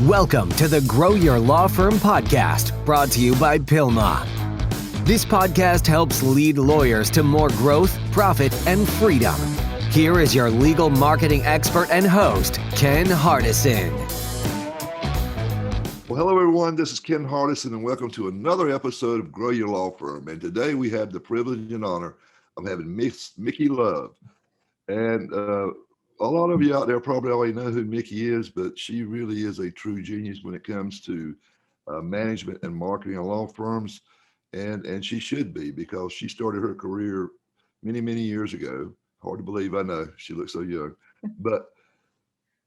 Welcome to the Grow Your Law Firm podcast, brought to you by Pilma. This podcast helps lead lawyers to more growth, profit, and freedom. Here is your legal marketing expert and host, Ken Hardison. Well, hello, everyone. This is Ken Hardison, and welcome to another episode of Grow Your Law Firm. And today we have the privilege and honor of having Micki Love. And a lot of you out there probably already know who Micki is, but she really is a true genius when it comes to management and marketing of law firms. And she should be, because she started her career many, many years ago. Hard to believe, I know. She looks so young. But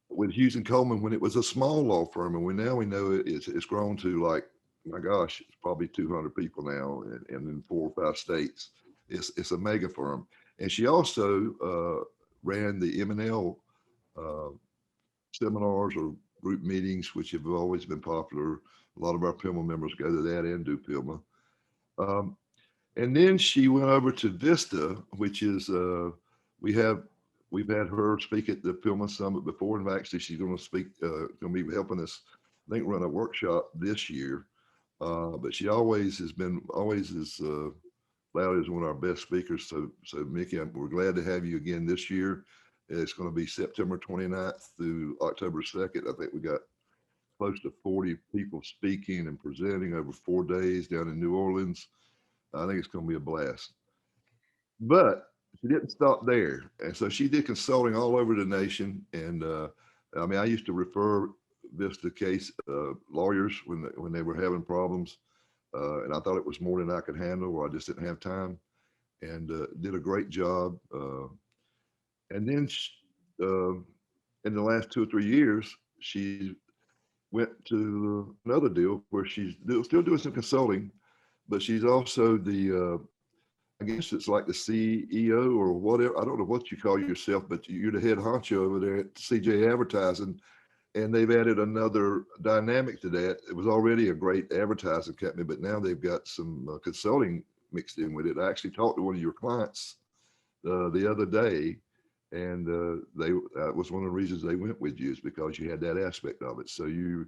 with Hughes and Coleman, when it was a small law firm, and we know it's grown to, like, my gosh, it's probably 200 people now, and in 4 or 5 states. It's a mega firm. And she also ran the M&L seminars or group meetings, which have always been popular. A lot of our Pilma members go to that and do Pilma. And then she went over to Vista, which is we've had her speak at the Pilma Summit before, and actually she's going to speak, going to be helping us, I think, run a workshop this year. But she always is loud as one of our best speakers. So Micki, we're glad to have you again this year. It's going to be September 29th through October 2nd. I think we got close to 40 people speaking and presenting over 4 days down in New Orleans. I think it's going to be a blast. But she didn't stop there. And so she did consulting all over the nation. And I used to refer Vista case lawyers when they were having problems. And I thought it was more than I could handle, or I just didn't have time, and did a great job. And then in the last 2 or 3 years, she went to another deal where she's still doing some consulting, but she's also I guess it's like the CEO or whatever. I don't know what you call yourself, but you're the head honcho over there at CJ Advertising. And they've added another dynamic to that. It was already a great advertising company, but now they've got some consulting mixed in with it. I actually talked to one of your clients the other day, and that was one of the reasons they went with you, is because you had that aspect of it. So you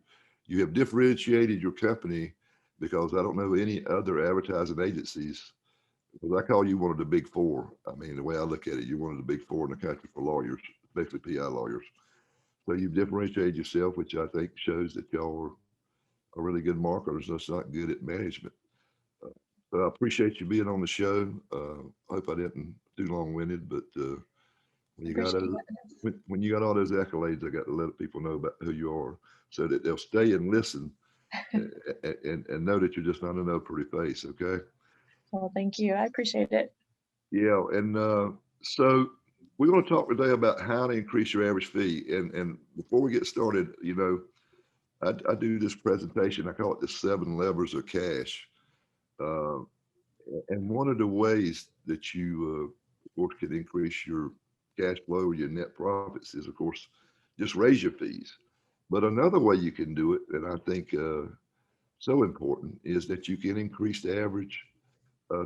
have differentiated your company, because I don't know any other advertising agencies, because I call you one of the big 4. I mean, the way I look at it, you're one of the big 4 in the country for lawyers, especially PI lawyers. So you've differentiated yourself, which I think shows that y'all are really good marketers, just not good at management. So I appreciate you being on the show. I hope I didn't too long-winded, but when you got all those accolades, I got to let people know about who you are, so that they'll stay and listen and know that you're just not another pretty face. Okay. Well, thank you. I appreciate it. Yeah, and so we're going to talk today about how to increase your average fee. And before we get started, I do this presentation. I call it the 7 levers of cash. And one of the ways that you, of course, can increase your cash flow or your net profits is, of course, just raise your fees. But another way you can do it, and I think so important, is that you can increase the average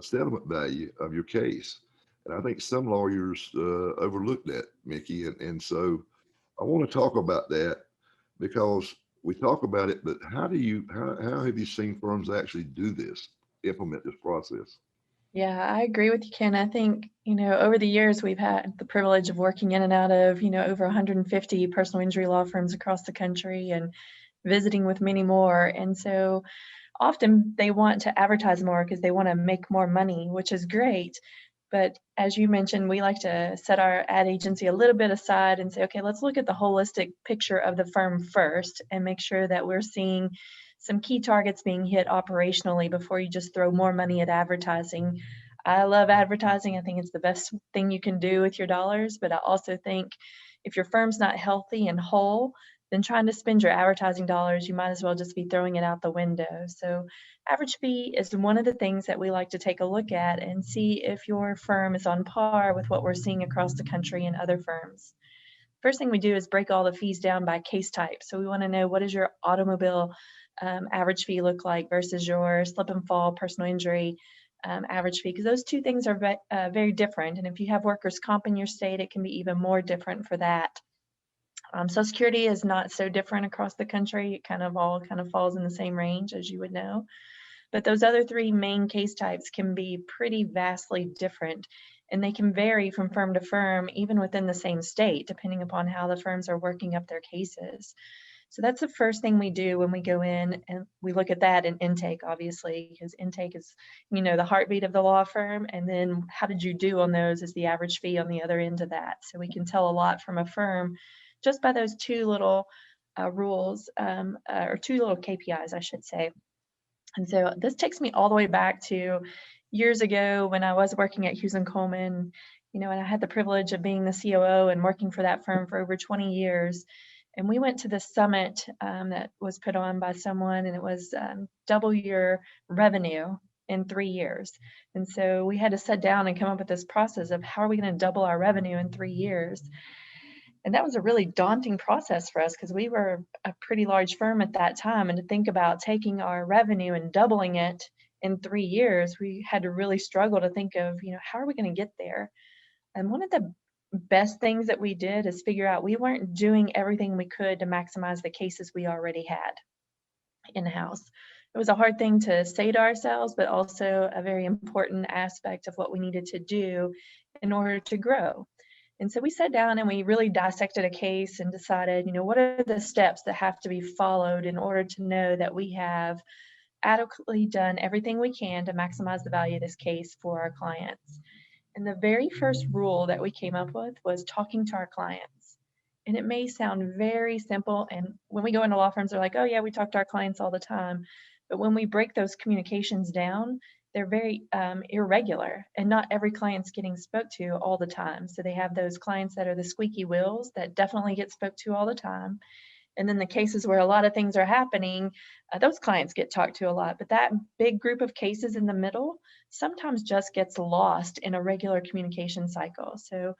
settlement value of your case. And I think some lawyers overlook that, Micki. And so I want to talk about that, because we talk about it, but how have you seen firms actually do this, implement this process? Yeah, I agree with you, Ken. I think, over the years, we've had the privilege of working in and out of, over 150 personal injury law firms across the country, and visiting with many more. And so often they want to advertise more because they want to make more money, which is great. But as you mentioned, we like to set our ad agency a little bit aside and say, okay, let's look at the holistic picture of the firm first and make sure that we're seeing some key targets being hit operationally before you just throw more money at advertising. I love advertising. I think it's the best thing you can do with your dollars. But I also think if your firm's not healthy and whole, then trying to spend your advertising dollars, you might as well just be throwing it out the window. So average fee is one of the things that we like to take a look at and see if your firm is on par with what we're seeing across the country in other firms. First thing we do is break all the fees down by case type. So we want to know, what does your automobile average fee look like versus your slip and fall personal injury average fee, because those two things are very different. And if you have workers' comp in your state, it can be even more different for that. Social Security is not so different across the country. It kind of all falls in the same range, as you would know. But those other three main case types can be pretty vastly different, and they can vary from firm to firm, even within the same state, depending upon how the firms are working up their cases. So that's the first thing we do when we go in, and we look at that in intake, obviously, because intake is, the heartbeat of the law firm. And then how did you do on those is the average fee on the other end of that. So we can tell a lot from a firm just by those two little rules, or two little KPIs, I should say. And so this takes me all the way back to years ago when I was working at Hughes and Coleman, and I had the privilege of being the COO and working for that firm for over 20 years. And we went to this summit that was put on by someone, and it was double your revenue in 3 years. And so we had to sit down and come up with this process of how are we going to double our revenue in 3 years. And that was a really daunting process for us because we were a pretty large firm at that time. And to think about taking our revenue and doubling it in 3 years, we had to really struggle to think of, how are we going to get there? And one of the best things that we did is figure out we weren't doing everything we could to maximize the cases we already had in-house. It was a hard thing to say to ourselves, but also a very important aspect of what we needed to do in order to grow. And so we sat down and we really dissected a case and decided, what are the steps that have to be followed in order to know that we have adequately done everything we can to maximize the value of this case for our clients. And the very first rule that we came up with was talking to our clients. And it may sound very simple. And when we go into law firms, they're like, oh yeah, we talk to our clients all the time. But when we break those communications down, they're very irregular, and not every client's getting spoke to all the time. So they have those clients that are the squeaky wheels that definitely get spoke to all the time. And then the cases where a lot of things are happening, those clients get talked to a lot. But that big group of cases in the middle sometimes just gets lost in a regular communication cycle. So,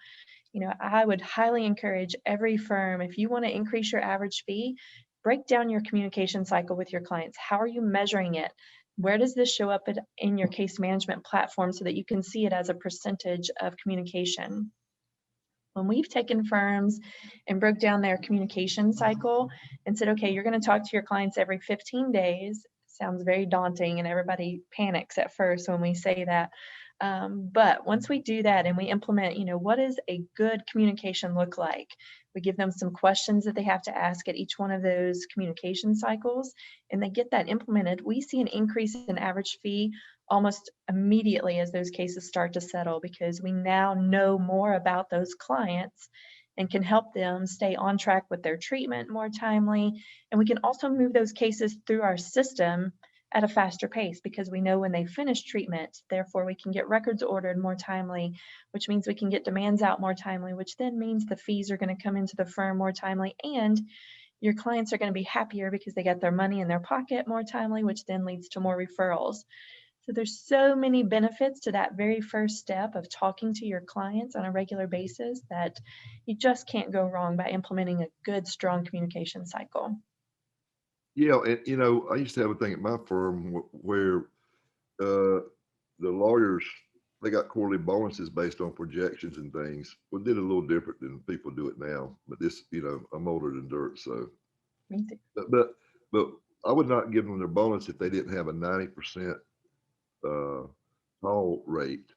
I would highly encourage every firm, if you want to increase your average fee, break down your communication cycle with your clients. How are you measuring it? Where does this show up in your case management platform so that you can see it as a percentage of communication? When we've taken firms and broke down their communication cycle and said, okay, you're going to talk to your clients every 15 days. Sounds very daunting and everybody panics at first when we say that. But once we do that and we implement, what does a good communication look like? We give them some questions that they have to ask at each one of those communication cycles, and they get that implemented. We see an increase in average fee almost immediately as those cases start to settle, because we now know more about those clients and can help them stay on track with their treatment more timely. And we can also move those cases through our system at a faster pace because we know when they finish treatment. Therefore, we can get records ordered more timely, which means we can get demands out more timely, which then means the fees are going to come into the firm more timely, and your clients are going to be happier because they got their money in their pocket more timely, which then leads to more referrals. So there's so many benefits to that very first step of talking to your clients on a regular basis that you just can't go wrong by implementing a good, strong communication cycle. Yeah, and I used to have a thing at my firm where the lawyers, they got quarterly bonuses based on projections and things. We did a little different than people do it now, but this, I'm older than dirt, so. Me too. But I would not give them their bonus if they didn't have a 90% call rate.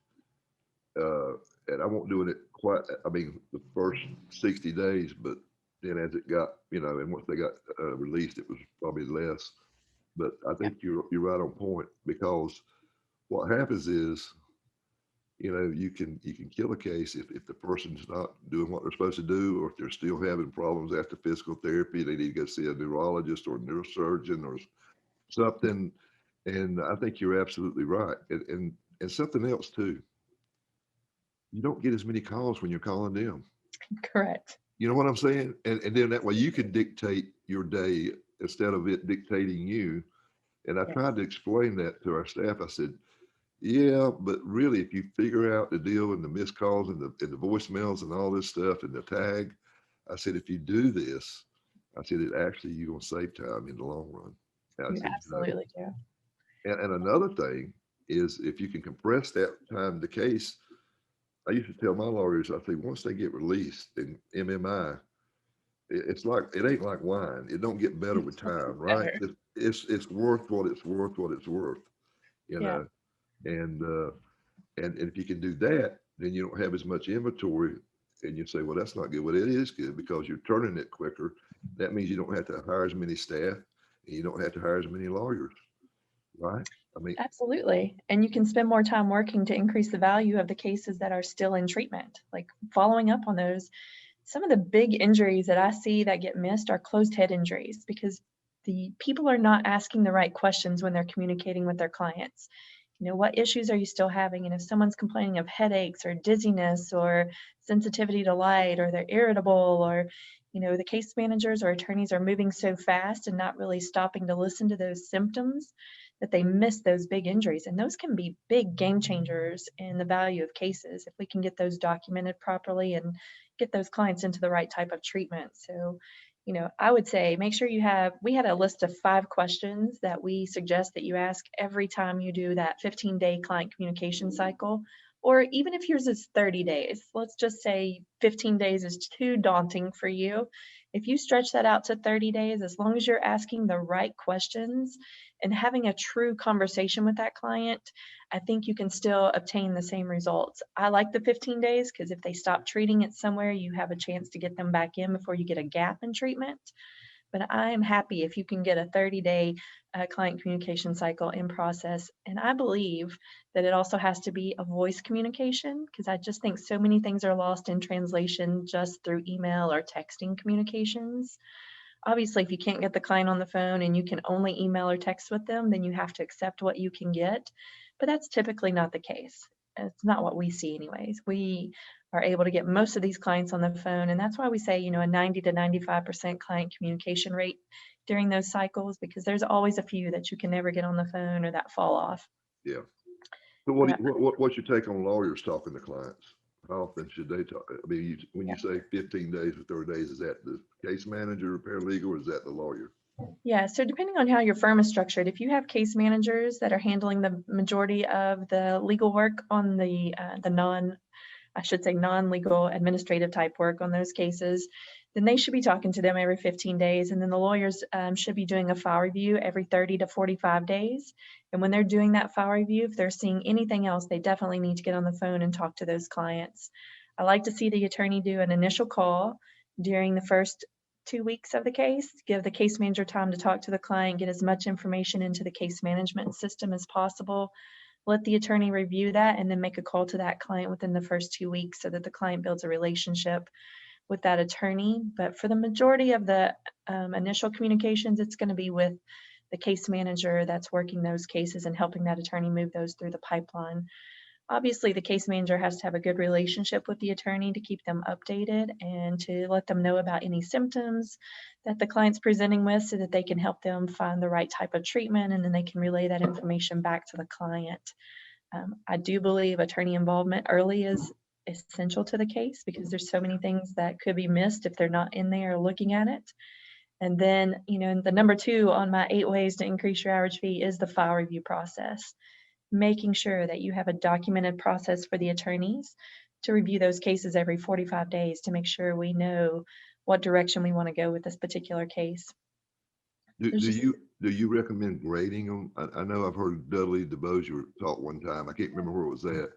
And I won't doing it quite, the first 60 days, but then as it got, and once they got released, it was probably less. But I think you're right on point, because what happens is, you can kill a case if the person's not doing what they're supposed to do, or if they're still having problems after physical therapy, they need to go see a neurologist or a neurosurgeon or something. And I think you're absolutely right. And something else too, you don't get as many calls when you're calling them. Correct. You know what I'm saying? And then that way you can dictate your day instead of it dictating you. And I tried to explain that to our staff. I said, yeah, but really, if you figure out the deal and the missed calls and the voicemails and all this stuff and the tag, I said, if you do this, I said, you're going to save time in the long run. You absolutely do. And another thing is, if you can compress that time the case, I used to tell my lawyers, I say, once they get released in MMI, It's like, it ain't like wine. It don't get better with time, right? Better. It's worth what it's worth, you Yeah, know, and, and if you can do that, then you don't have as much inventory, and you say, well, that's not good. Well, it is good because you're turning it quicker. That means you don't have to hire as many staff, and you don't have to hire as many lawyers, right? I mean, absolutely. And you can spend more time working to increase the value of the cases that are still in treatment, like following up on those. Some of the big injuries that I see that get missed are closed head injuries because the people are not asking the right questions when they're communicating with their clients. What issues are you still having? And if someone's complaining of headaches or dizziness or sensitivity to light, or they're irritable, or the case managers or attorneys are moving so fast and not really stopping to listen to those symptoms, that they miss those big injuries. And those can be big game changers in the value of cases if we can get those documented properly and get those clients into the right type of treatment. So, I would say make sure we had a list of 5 questions that we suggest that you ask every time you do that 15-day client communication cycle. Or even if yours is 30 days, let's just say 15 days is too daunting for you. If you stretch that out to 30 days, as long as you're asking the right questions and having a true conversation with that client, I think you can still obtain the same results. I like the 15 days because if they stop treating it somewhere, you have a chance to get them back in before you get a gap in treatment. But I am happy if you can get a 30-day client communication cycle in process. And I believe that it also has to be a voice communication, because I just think so many things are lost in translation just through email or texting communications. Obviously, if you can't get the client on the phone and you can only email or text with them, then you have to accept what you can get. But that's typically not the case. It's not what we see anyways. We are able to get most of these clients on the phone, and that's why we say, a 90 to 95% client communication rate during those cycles, because there's always a few that you can never get on the phone or that fall off. yeah. So But what's your take on lawyers talking to clients? How often should they talk? I mean, when you say 15 days or 30 days, is that the case manager or paralegal, or is that the lawyer? yeah, so depending on how your firm is structured, if you have case managers that are handling the majority of the legal work on the non-legal administrative type work on those cases, then they should be talking to them every 15 days. And then the lawyers should be doing a file review every 30 to 45 days. And when they're doing that file review, if they're seeing anything else, they definitely need to get on the phone and talk to those clients. I like to see the attorney do an initial call during the first 2 weeks of the case, give the case manager time to talk to the client, get as much information into the case management system as possible. Let the attorney review that and then make a call to that client within the first 2 weeks so that the client builds a relationship with that attorney. But for the majority of the initial communications, it's going to be with the case manager that's working those cases and helping that attorney move those through the pipeline. Obviously, the case manager has to have a good relationship with the attorney to keep them updated and to let them know about any symptoms that the client's presenting with so that they can help them find the right type of treatment, and then they can relay that information back to the client. I do believe attorney involvement early is essential to the case because there's so many things that could be missed if they're not in there looking at it. And then, the number 2 on my 8 ways to increase your average fee is the file review process. Making sure that you have a documented process for the attorneys to review those cases every 45 days to make sure we know what direction we want to go with this particular case. Do There's just you recommend grading them? I know I've heard Dudley DeBosier talk one time. I can't remember where it was at.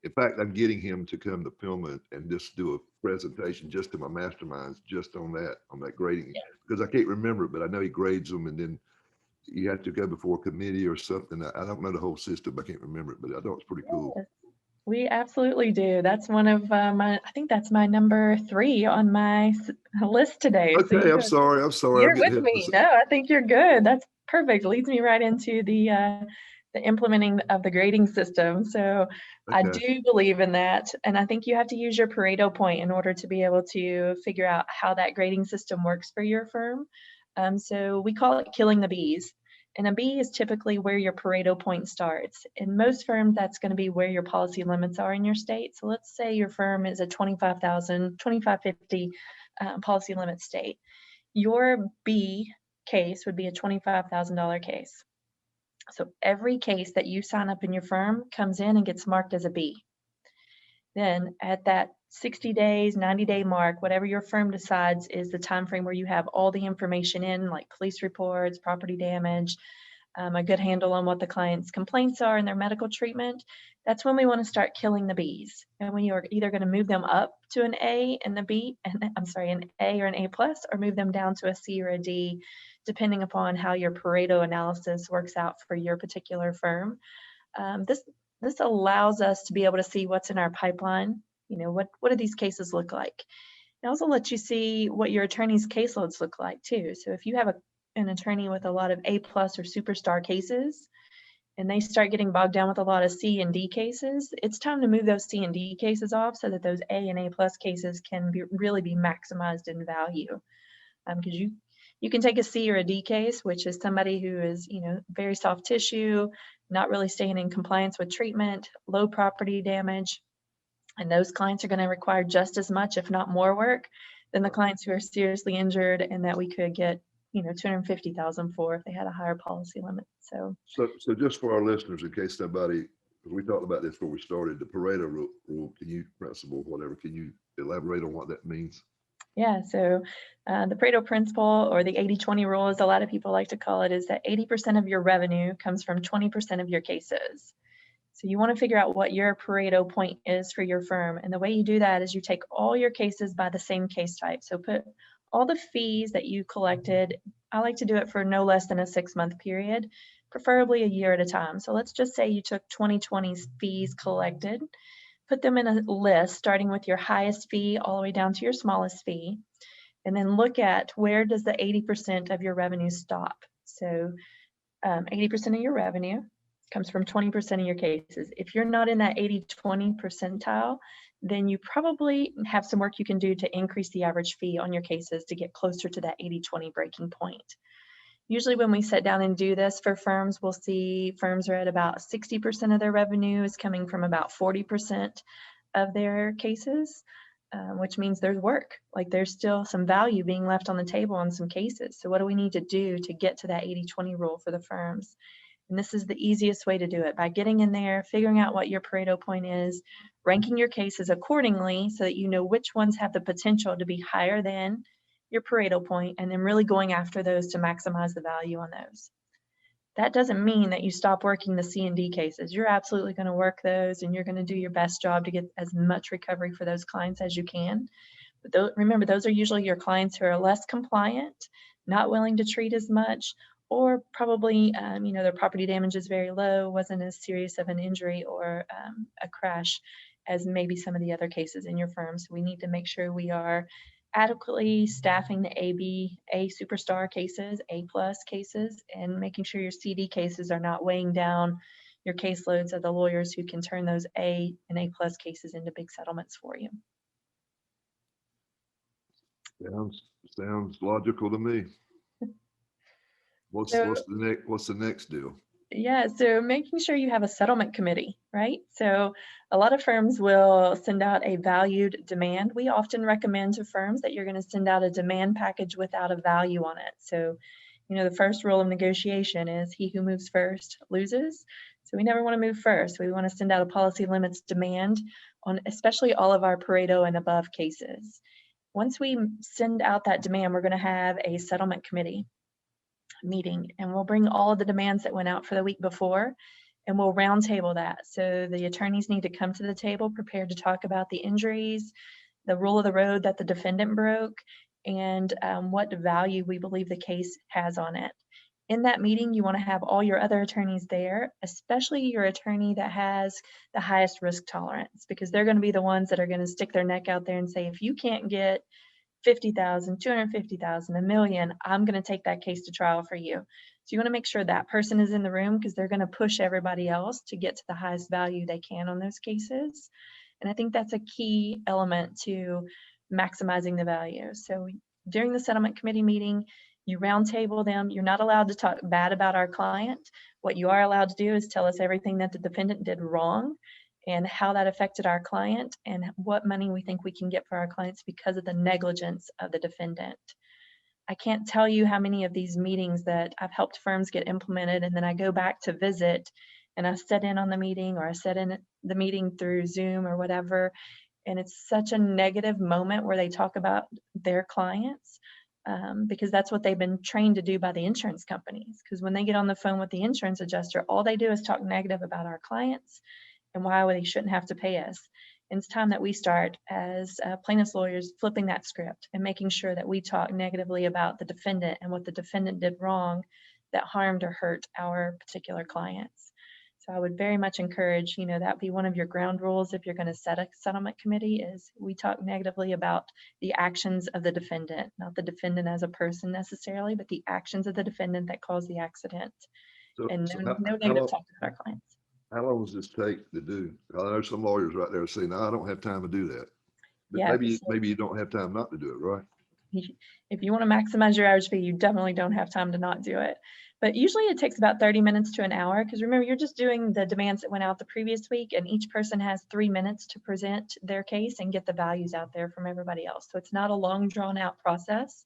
In fact, I'm getting him to come to Pillman and just do a presentation just to my masterminds, just on that grading, because I can't remember it, but I know he grades them, and then you have to go before a committee or something. I don't know the whole system. I can't remember it, but I thought it's pretty cool. Yes, we absolutely do. That's one of I think that's my number 3 on my list today. So Okay, I'm sorry. I'm you're getting with ahead me. No, I think you're good. That's perfect. Leads me right into the implementing of the grading system. So I Okay. do believe in that. And I think you have to use your Pareto point in order to be able to figure out how that grading system works for your firm. So we call it killing the bees. And a bee is typically where your Pareto point starts. In most firms, that's going to be where your policy limits are in your state. So let's say your firm is a 2550 policy limit state. Your B case would be a $25,000 case. So every case that you sign up in your firm comes in and gets marked as a B. Then at that 60 days, 90-day mark, whatever your firm decides is the time frame where you have all the information in, like police reports, property damage, a good handle on what the client's complaints are and their medical treatment, that's when we want to start killing the Bs. And when you're either going to move them up to an A and the B, and I'm sorry, an A or an A plus, or move them down to a C or a D, depending upon how your Pareto analysis works out for your particular firm. This allows us to be able to see what's in our pipeline. You know, what do these cases look like? It also lets you see what your attorney's caseloads look like too. So if you have an attorney with a lot of A plus or superstar cases, and they start getting bogged down with a lot of C and D cases, it's time to move those C and D cases off so that those A and A plus cases can really be maximized in value. Because you can take a C or a D case, which is somebody who is, you know, very soft tissue, not really staying in compliance with treatment, low property damage, and those clients are going to require just as much, if not more work than the clients who are seriously injured and that we could get, you know, $250,000 for if they had a higher policy limit. So just for our listeners, in case somebody, we talked about this before we started, the Pareto rule, principle, whatever, can you elaborate on what that means? Yeah, so the Pareto Principle, or the 80-20 rule, as a lot of people like to call it, is that 80% of your revenue comes from 20% of your cases. So you want to figure out what your Pareto point is for your firm. And the way you do that is you take all your cases by the same case type. So put all the fees that you collected. I like to do it for no less than a 6-month period, preferably a year at a time. So let's just say you took 2020's fees collected, put them in a list starting with your highest fee all the way down to your smallest fee, and then look at where does the 80% of your revenue stop. So 80% of your revenue comes from 20% of your cases. If you're not in that 80-20 percentile, then you probably have some work you can do to increase the average fee on your cases to get closer to that 80-20 breaking point. Usually when we sit down and do this for firms, we'll see firms are at about 60% of their revenue is coming from about 40% of their cases, which means there's work. Like there's still some value being left on the table on some cases. So what do we need to do to get to that 80-20 rule for the firms? And this is the easiest way to do it, by getting in there, figuring out what your Pareto point is, ranking your cases accordingly so that you know which ones have the potential to be higher than your Pareto point, and then really going after those to maximize the value on those. That doesn't mean that you stop working the C and D cases. You're absolutely going to work those, and you're going to do your best job to get as much recovery for those clients as you can. But remember, those are usually your clients who are less compliant, not willing to treat as much, or probably, you know, their property damage is very low, wasn't as serious of an injury or a crash as maybe some of the other cases in your firm. So we need to make sure we are adequately staffing the A superstar cases, A plus cases, and making sure your CD cases are not weighing down your caseloads of the lawyers who can turn those A and A plus cases into big settlements for you. Sounds logical to me. What's the next deal? Yeah, so making sure you have a settlement committee, right? So a lot of firms will send out a valued demand. We often recommend to firms that you're going to send out a demand package without a value on it. So, you know, the first rule of negotiation is he who moves first loses. So we never want to move first. We want to send out a policy limits demand on especially all of our Pareto and above cases. Once we send out that demand, we're going to have a settlement committee meeting, and we'll bring all of the demands that went out for the week before, and we'll roundtable that. So the attorneys need to come to the table prepared to talk about the injuries, the rule of the road that the defendant broke, and what value we believe the case has on it. In that meeting, you want to have all your other attorneys there, especially your attorney that has the highest risk tolerance, because they're going to be the ones that are going to stick their neck out there and say, if you can't get 50,000, 250,000, $1 million, I'm going to take that case to trial for you. So you want to make sure that person is in the room, because they're going to push everybody else to get to the highest value they can on those cases. And I think that's a key element to maximizing the value. So during the settlement committee meeting, you roundtable them. You're not allowed to talk bad about our client. What you are allowed to do is tell us everything that the defendant did wrong and how that affected our client and what money we think we can get for our clients because of the negligence of the defendant. I can't tell you how many of these meetings that I've helped firms get implemented, and then I go back to visit and I sit in on the meeting, or I sit in the meeting through Zoom or whatever, and it's such a negative moment where they talk about their clients, because that's what they've been trained to do by the insurance companies. Because when they get on the phone with the insurance adjuster, all they do is talk negative about our clients and why they shouldn't have to pay us. And it's time that we start as plaintiffs lawyers flipping that script and making sure that we talk negatively about the defendant and what the defendant did wrong that harmed or hurt our particular clients. So I would very much encourage, that be one of your ground rules if you're going to set a settlement committee, is we talk negatively about the actions of the defendant, not the defendant as a person necessarily, but the actions of the defendant that caused the accident. And So no how negative long, talk about our clients. how long does this take to do? I know some lawyers right there saying, no, I don't have time to do that. But Yeah, maybe you don't have time not to do it, right? if you want to maximize your average fee, you definitely don't have time to not do it. But usually it takes about 30 minutes to an hour, because remember, you're just doing the demands that went out the previous week, and each person has 3 minutes to present their case and get the values out there from everybody else. So it's not a long drawn out process.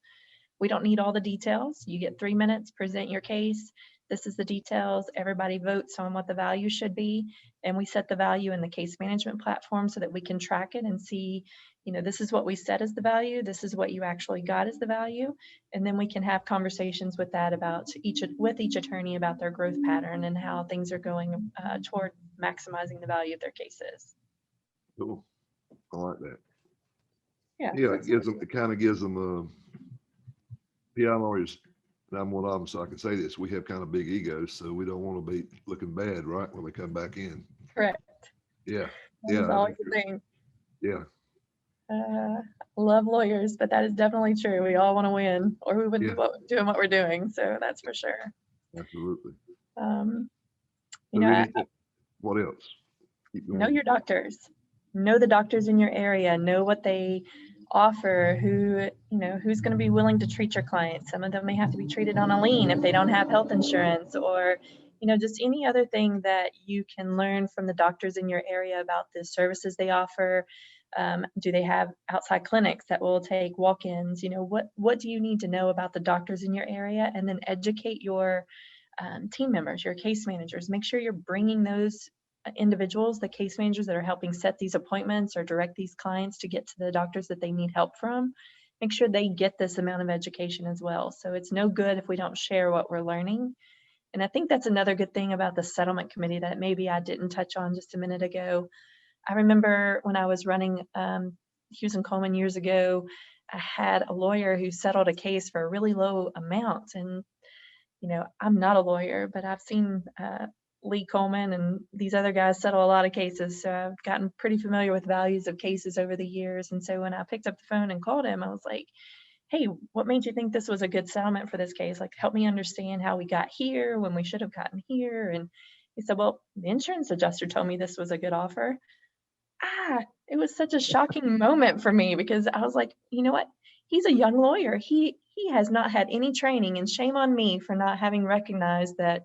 We don't need all the details. You get 3 minutes, present your case. This is the details. Everybody votes on what the value should be. And we set the value in the case management platform so that we can track it and see, this is what we set as the value. This is what you actually got as the value. And then we can have conversations with that with each attorney about their growth pattern and how things are going toward maximizing the value of their cases. Cool. I like that. Yeah. Yeah, it kind of gives them PI lawyers, and I'm one of them, so I can say this, we have kind of big egos, so we don't want to be looking bad, right, when we come back in. Correct. Yeah. That's always the thing. Yeah. Love lawyers, but that is definitely true. We all want to win, or we wouldn't be doing what we're doing. So that's for sure. Absolutely. What else? Know your doctors. Know the doctors in your area. Know what they offer. Who's going to be willing to treat your clients. Some of them may have to be treated on a lien if they don't have health insurance, or just any other thing that you can learn from the doctors in your area about the services they offer. Do they have outside clinics that will take walk-ins? What do you need to know about the doctors in your area? And then educate your team members, your case managers. Make sure you're bringing those individuals, the case managers that are helping set these appointments or direct these clients to get to the doctors that they need help from. Make sure they get this amount of education as well. So it's no good if we don't share what we're learning. And I think that's another good thing about the settlement committee that maybe I didn't touch on just a minute ago. I remember when I was running Hughes and Coleman years ago, I had a lawyer who settled a case for a really low amount. And, I'm not a lawyer, but I've seen Lee Coleman and these other guys settle a lot of cases. So I've gotten pretty familiar with values of cases over the years. And so when I picked up the phone and called him, I was like, hey, what made you think this was a good settlement for this case? Like, help me understand how we got here when we should have gotten here. And he said, well, the insurance adjuster told me this was a good offer. It was such a shocking moment for me, because I was like, you know what? He's a young lawyer. He has not had any training, and shame on me for not having recognized that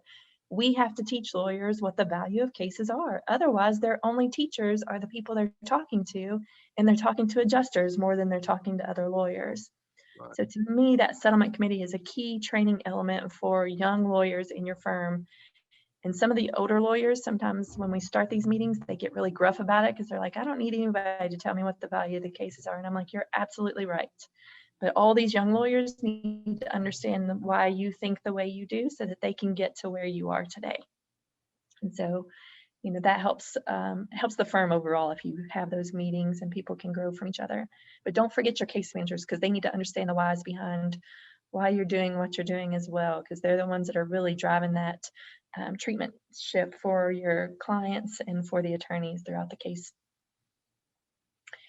we have to teach lawyers what the value of cases are. Otherwise, their only teachers are the people they're talking to, and they're talking to adjusters more than they're talking to other lawyers. Right. So to me, that settlement committee is a key training element for young lawyers in your firm. And some of the older lawyers, sometimes when we start these meetings, they get really gruff about it because they're like, I don't need anybody to tell me what the value of the cases are. And I'm like, you're absolutely right. But all these young lawyers need to understand why you think the way you do so that they can get to where you are today. And so, that helps the firm overall if you have those meetings and people can grow from each other. But don't forget your case managers, because they need to understand the whys behind why you're doing what you're doing as well, because they're the ones that are really driving that treatment ship for your clients and for the attorneys throughout the case.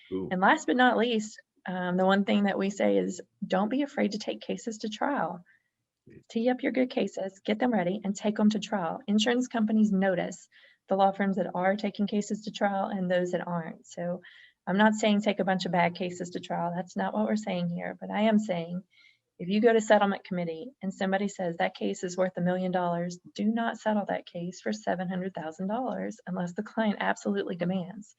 Cool. And last but not least, the one thing that we say is don't be afraid to take cases to trial. Tee up your good cases, get them ready, and take them to trial. Insurance companies notice the law firms that are taking cases to trial and those that aren't. So I'm not saying take a bunch of bad cases to trial. That's not what we're saying here. But I am saying if you go to settlement committee and somebody says that case is worth $1 million, do not settle that case for $700,000 unless the client absolutely demands.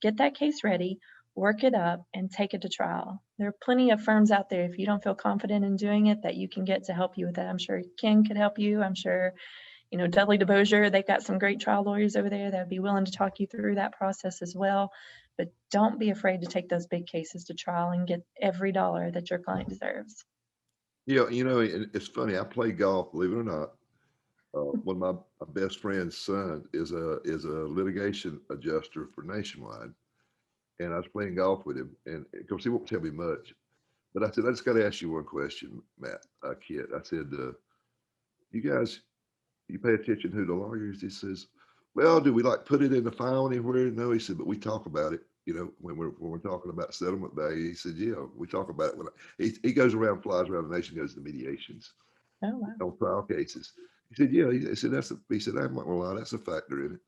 Get that case ready, work it up, and take it to trial. There are plenty of firms out there, if you don't feel confident in doing it, that you can get to help you with that. I'm sure Ken could help you. I'm sure, Dudley DeBosier, they've got some great trial lawyers over there that would be willing to talk you through that process as well. But don't be afraid to take those big cases to trial and get every dollar that your client deserves. Yeah, it's funny. I play golf, believe it or not. One of my best friend's son is a litigation adjuster for Nationwide, and I was playing golf with him, and of course he won't tell me much. But I said, I just got to ask you one question, Matt, Kit. I said, you guys, you pay attention to the lawyers? He says, well, do we put it in the file anywhere? No, he said, but we talk about it. When we're talking about settlement value. He said, yeah, we talk about it. When he goes around, flies around the nation, goes to mediations. Oh, wow. On trial cases. He said, yeah. He said, he said, I'm not gonna lie, that's a factor in it.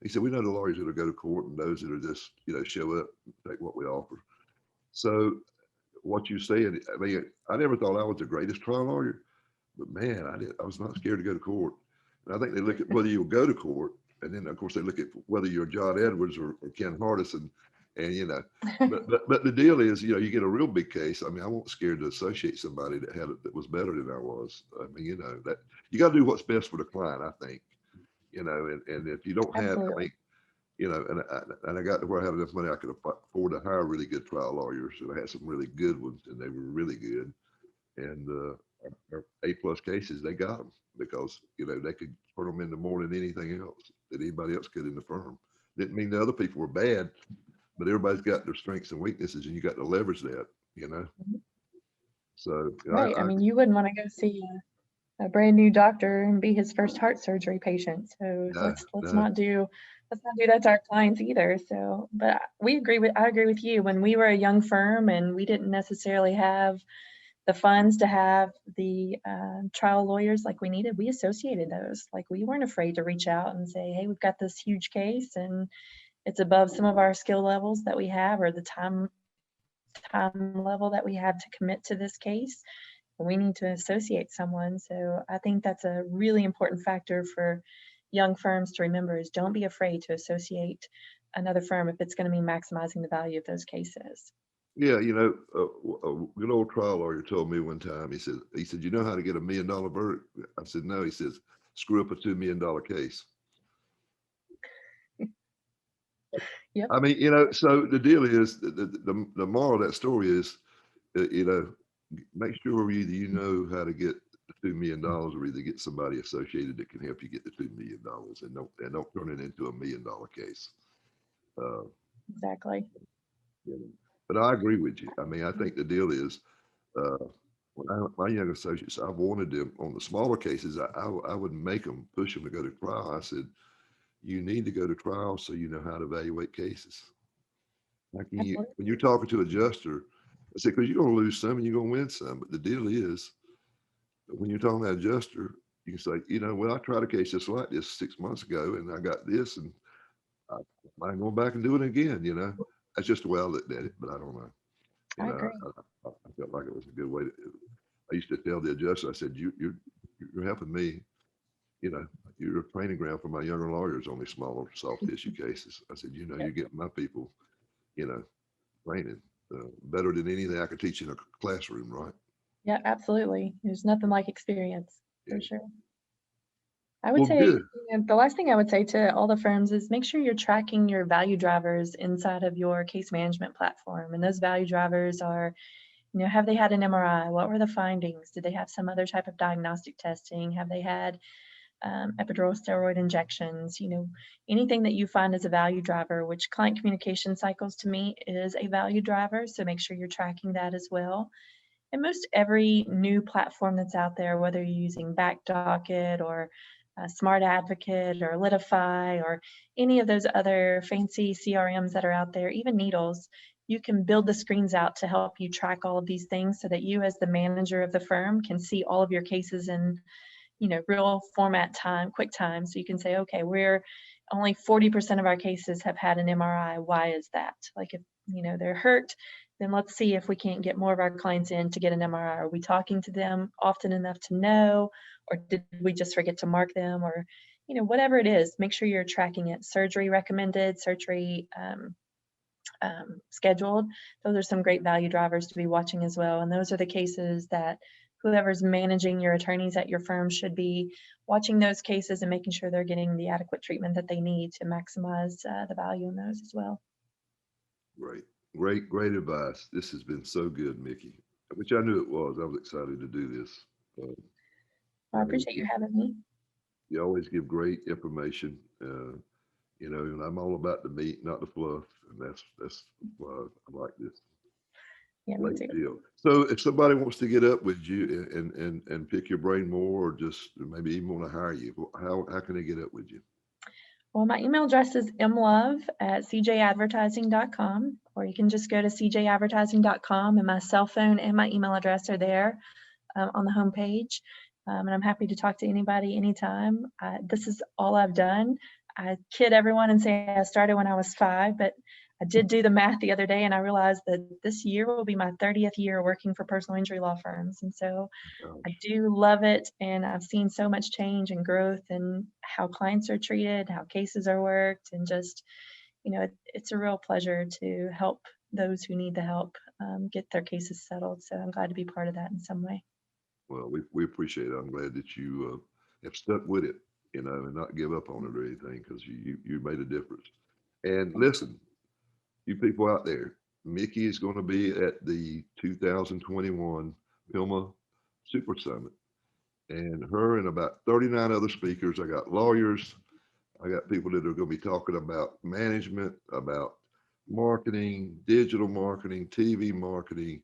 He said, we know the lawyers that'll go to court and those that are just, show up, take what we offer. So what you saying, I mean, I never thought I was the greatest trial lawyer, but man, I was not scared to go to court. And I think they look at whether you'll go to court, and then of course they look at whether you're John Edwards or Ken Hardison. And but the deal is, you get a real big case. I mean, I wasn't scared to associate somebody that had it that was better than I was. I mean, that you got to do what's best for the client, I think. And if you don't have, Absolutely. and I got to where I had enough money, I could afford to hire really good trial lawyers, and I had some really good ones, and they were really good. And our A+ cases, they got them because they could turn them into more than anything else that anybody else could in the firm. Didn't mean the other people were bad. But everybody's got their strengths and weaknesses, and you got to leverage that, So Right. I mean, you wouldn't want to go see a brand new doctor and be his first heart surgery patient. So let's not do that to our clients either. So, but I agree with you. When we were a young firm and we didn't necessarily have the funds to have the trial lawyers like we needed, we associated those. Like, we weren't afraid to reach out and say, hey, we've got this huge case and it's above some of our skill levels that we have, or the time level that we have to commit to this case. We need to associate someone. So I think that's a really important factor for young firms to remember, is don't be afraid to associate another firm if it's going to be maximizing the value of those cases. Yeah, a good old trial lawyer told me one time, he said, you know how to get $1 million verdict? I said, no. He says, screw up a $2 million case. Yep. I mean, so the deal is, the moral of that story is, make sure either you know how to get the $2 million or either get somebody associated that can help you get the $2 million, and don't turn it into $1 million case. Exactly. But I agree with you. I mean, I think the deal is, my young associates, I wanted them on the smaller cases. I would make them, push them to go to trial. I said, you need to go to trial so you know how to evaluate cases. Like when you're talking to an adjuster, I said, because you're going to lose some and you're going to win some. But the deal is, when you're talking to an adjuster, you can say, well, I tried a case just like this 6 months ago, and I got this, and I'm going back and do it again. That's just the way I looked at it, but I don't know. I agree. I felt like it was a good way to. I used to tell the adjuster, I said, you're helping me. You're a training ground for my younger lawyers on these smaller soft issue cases. I said, you're getting my people, training better than anything I could teach in a classroom, right? Yeah, absolutely. There's nothing like experience, for sure. I would Well, say, good. the last thing I would say to all the firms is make sure you're tracking your value drivers inside of your case management platform. And those value drivers are, have they had an MRI? What were the findings? Did they have some other type of diagnostic testing? Have they had epidural steroid injections? Anything that you find as a value driver, which client communication cycles to me is a value driver. So make sure you're tracking that as well. And most every new platform that's out there, whether you're using BackDocket or Smart Advocate or Litify or any of those other fancy CRMs that are out there, even Needles, you can build the screens out to help you track all of these things so that you, as the manager of the firm, can see all of your cases in real format time, quick time. So you can say, okay, we're only 40% of our cases have had an MRI. Why is that? Like, if they're hurt, then let's see if we can't get more of our clients in to get an MRI. Are we talking to them often enough to know, or did we just forget to mark them, or whatever it is? Make sure you're tracking it. Surgery recommended, surgery scheduled. Those are some great value drivers to be watching as well. And those are the cases that whoever's managing your attorneys at your firm should be watching those cases and making sure they're getting the adequate treatment that they need to maximize the value in those as well. Great advice. This has been so good, Micki, which I knew it was. I was excited to do this. I appreciate you having me. You always give great information, and I'm all about the meat, not the fluff, and that's why I like this. Yeah, me Great too. deal. So if somebody wants to get up with you and pick your brain more, or just maybe even want to hire you, how can they get up with you? Well, my email address is mlove@cjadvertising.com, or you can just go to cjadvertising.com, and my cell phone and my email address are there on the homepage. And I'm happy to talk to anybody anytime. This is all I've done. I kid everyone and say I started when I was 5, but I did do the math the other day, and I realized that this year will be my 30th year working for personal injury law firms. And so I do love it, and I've seen so much change and growth and how clients are treated, how cases are worked, and just, it's a real pleasure to help those who need the help get their cases settled. So I'm glad to be part of that in some way. Well, we appreciate it. I'm glad that you have stuck with it, and not give up on it or anything, because you made a difference. And listen, you people out there, Micki is going to be at the 2021 PILMA Super Summit, and her and about 39 other speakers. I got lawyers. I got people that are going to be talking about management, about marketing, digital marketing, TV marketing,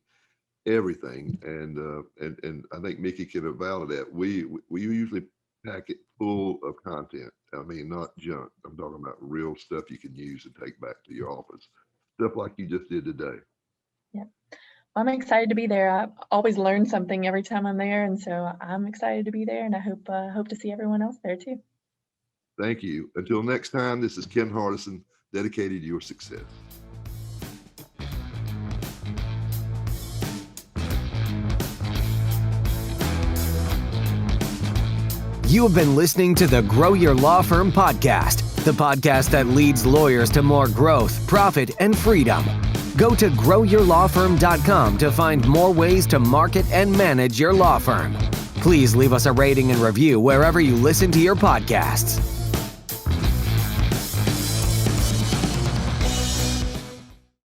everything. And I think Micki can vouch that. We usually pack it full of content. I mean, not junk. I'm talking about real stuff you can use and take back to your office. Stuff like you just did today. Yeah. I'm excited to be there. I always learn something every time I'm there. And so I'm excited to be there, and I hope to see everyone else there too. Thank you. Until next time, this is Ken Hardison, dedicated to your success. You have been listening to the Grow Your Law Firm podcast, the podcast that leads lawyers to more growth, profit, and freedom. Go to growyourlawfirm.com to find more ways to market and manage your law firm. Please leave us a rating and review wherever you listen to your podcasts.